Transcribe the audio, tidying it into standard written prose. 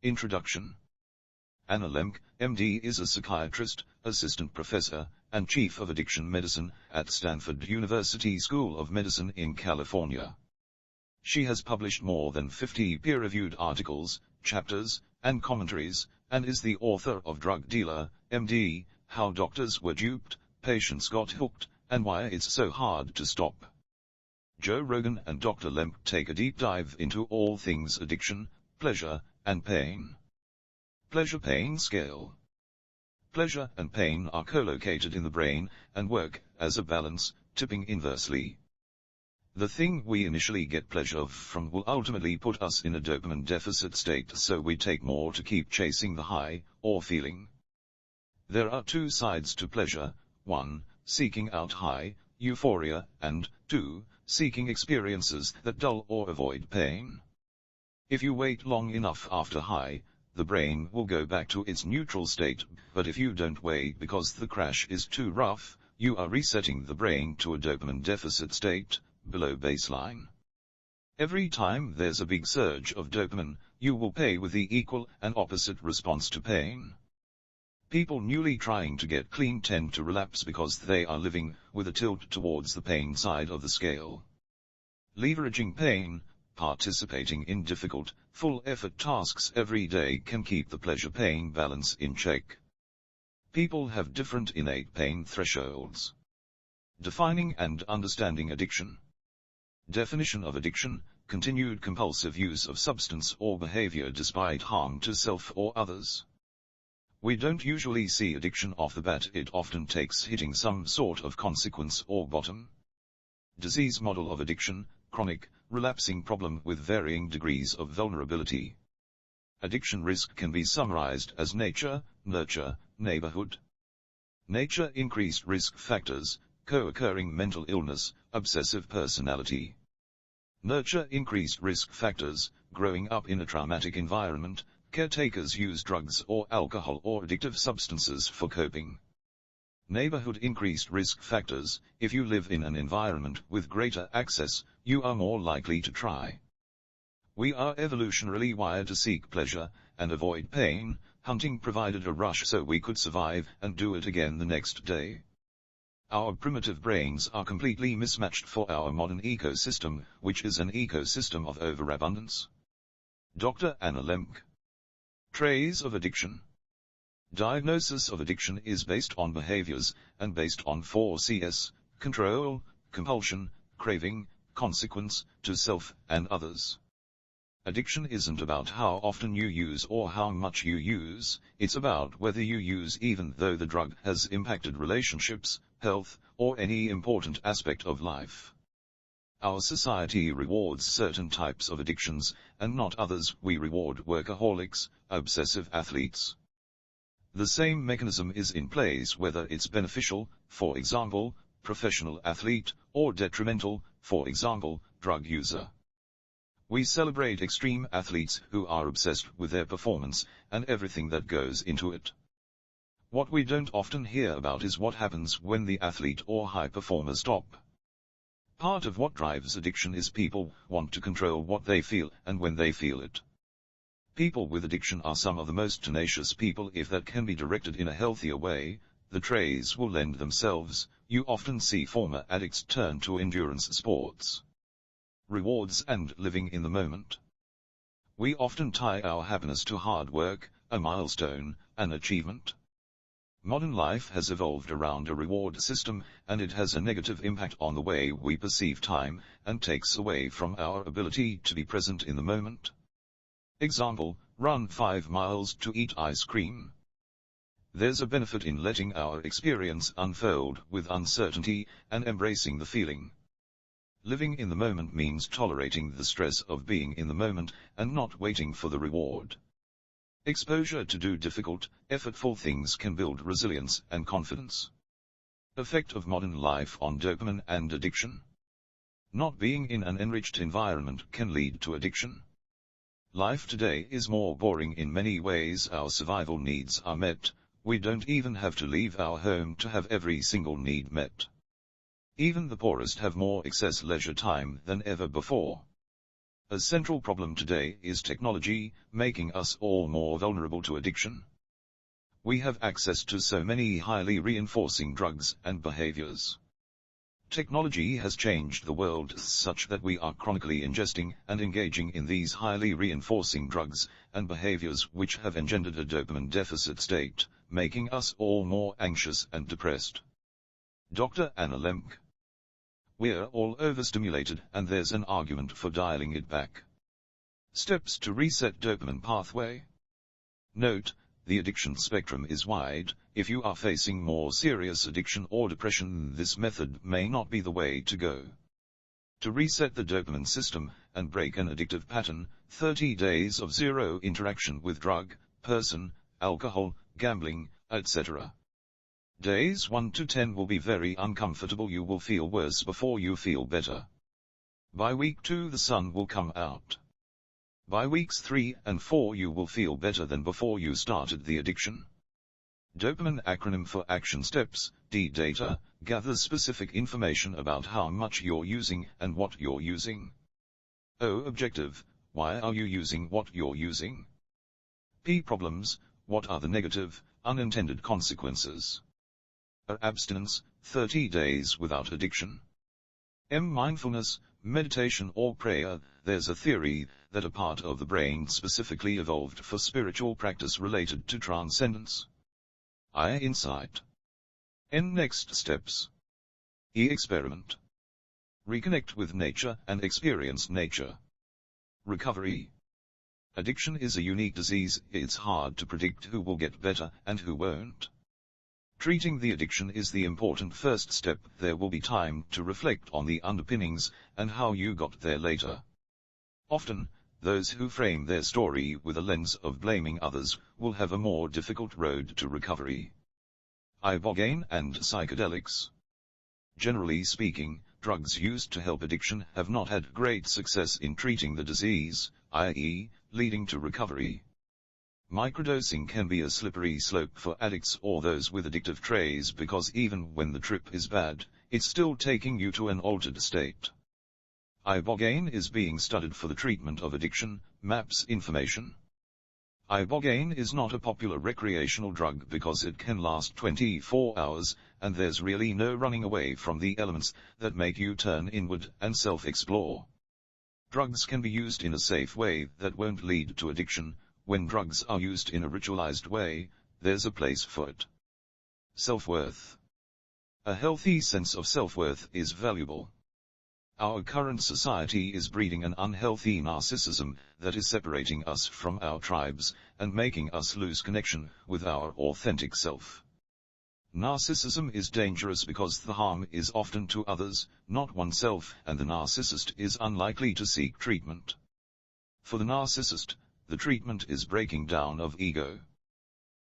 Introduction. Anna Lembke, MD, is a psychiatrist, assistant professor, and chief of addiction medicine at Stanford University School of Medicine in California. She has published more than 50 peer-reviewed articles, chapters, and commentaries, and is the author of Drug Dealer, MD, How Doctors Were Duped, Patients Got Hooked, and Why It's So Hard to Stop. Joe Rogan and Dr. Lembke take a deep dive into all things addiction, pleasure, and pain. Pleasure-pain scale. Pleasure and pain are co-located in the brain, and work as a balance, tipping inversely. The thing we initially get pleasure from will ultimately put us in a dopamine deficit state, so we take more to keep chasing the high, or feeling. There are two sides to pleasure: 1, seeking out high, euphoria, and 2, seeking experiences that dull or avoid pain. If you wait long enough after high, the brain will go back to its neutral state, but if you don't wait because the crash is too rough, you are resetting the brain to a dopamine deficit state, below baseline. Every time there's a big surge of dopamine, you will pay with the equal and opposite response to pain. People newly trying to get clean tend to relapse because they are living with a tilt towards the pain side of the scale. Leveraging pain, participating in difficult, full-effort tasks every day can keep the pleasure-pain balance in check. People have different innate pain thresholds. Defining and understanding addiction. Definition of addiction: continued compulsive use of substance or behavior despite harm to self or others. We don't usually see addiction off the bat, it often takes hitting some sort of consequence or bottom. Disease model of addiction: chronic, relapsing problem with varying degrees of vulnerability. Addiction risk can be summarized as nature, nurture, neighborhood. Nature: increased risk factors, co-occurring mental illness, obsessive personality. Nurture: increased risk factors, growing up in a traumatic environment, caretakers use drugs or alcohol or addictive substances for coping. Neighborhood: increased risk factors, if you live in an environment with greater access, you are more likely to try. We are evolutionarily wired to seek pleasure and avoid pain. Hunting provided a rush so we could survive and do it again the next day. Our primitive brains are completely mismatched for our modern ecosystem, which is an ecosystem of overabundance. Dr. Anna Lembke. Traits of addiction. Diagnosis of addiction is based on behaviors, and based on 4 Cs: control, compulsion, craving, consequence, to self and others. Addiction isn't about how often you use or how much you use, it's about whether you use even though the drug has impacted relationships, health, or any important aspect of life. Our society rewards certain types of addictions, and not others. We reward workaholics, obsessive athletes. The same mechanism is in place whether it's beneficial, for example, professional athlete, or detrimental, for example, drug user. We celebrate extreme athletes who are obsessed with their performance, and everything that goes into it. What we don't often hear about is what happens when the athlete or high performer stop. Part of what drives addiction is people want to control what they feel and when they feel it. People with addiction are some of the most tenacious people. If that can be directed in a healthier way, the traits will lend themselves. You often see former addicts turn to endurance sports, rewards, and living in the moment. We often tie our happiness to hard work, a milestone, an achievement. Modern life has evolved around a reward system, and it has a negative impact on the way we perceive time, and takes away from our ability to be present in the moment. Example: run 5 miles to eat ice cream. There's a benefit in letting our experience unfold with uncertainty, and embracing the feeling. Living in the moment means tolerating the stress of being in the moment, and not waiting for the reward. Exposure to do difficult, effortful things can build resilience and confidence. Effect of modern life on dopamine and addiction. Not being in an enriched environment can lead to addiction. Life today is more boring in many ways. Our survival needs are met. We don't even have to leave our home to have every single need met. Even the poorest have more excess leisure time than ever before. A central problem today is technology, making us all more vulnerable to addiction. We have access to so many highly reinforcing drugs and behaviors. Technology has changed the world such that we are chronically ingesting and engaging in these highly reinforcing drugs and behaviors which have engendered a dopamine deficit state, making us all more anxious and depressed. Dr. Anna Lembke. We're all overstimulated and there's an argument for dialing it back. Steps to reset dopamine pathway. Note, the addiction spectrum is wide. If you are facing more serious addiction or depression, this method may not be the way to go. To reset the dopamine system and break an addictive pattern, 30 days of zero interaction with drug, person, alcohol, gambling, etc. Days 1 to 10 will be very uncomfortable. You will feel worse before you feel better. By week 2 the sun will come out. By weeks 3 and 4 you will feel better than before you started the addiction. Dopamine acronym for action steps. D. Data, gathers specific information about how much you're using and what you're using. O. Objective, why are you using what you're using? P. Problems, what are the negative, unintended consequences? A. Abstinence, 30 days without addiction. M. Mindfulness, meditation or prayer. There's a theory that a part of the brain specifically evolved for spiritual practice related to transcendence. I. Insight. N. Next steps. E. Experiment. Reconnect with nature and experience nature. Recovery. Addiction is a unique disease. It's hard to predict who will get better and who won't. Treating the addiction is the important first step. There will be time to reflect on the underpinnings and how you got there later. Often, those who frame their story with a lens of blaming others will have a more difficult road to recovery. Ibogaine and psychedelics. Generally speaking, drugs used to help addiction have not had great success in treating the disease, i.e., leading to recovery. Microdosing can be a slippery slope for addicts or those with addictive traits because even when the trip is bad, it's still taking you to an altered state. Ibogaine is being studied for the treatment of addiction, MAPS information. Ibogaine is not a popular recreational drug because it can last 24 hours, and there's really no running away from the elements that make you turn inward and self-explore. Drugs can be used in a safe way that won't lead to addiction. When drugs are used in a ritualized way, there's a place for it. Self-worth. A healthy sense of self-worth is valuable. Our current society is breeding an unhealthy narcissism that is separating us from our tribes and making us lose connection with our authentic self. Narcissism is dangerous because the harm is often to others, not oneself, and the narcissist is unlikely to seek treatment. For the narcissist, the treatment is breaking down of ego.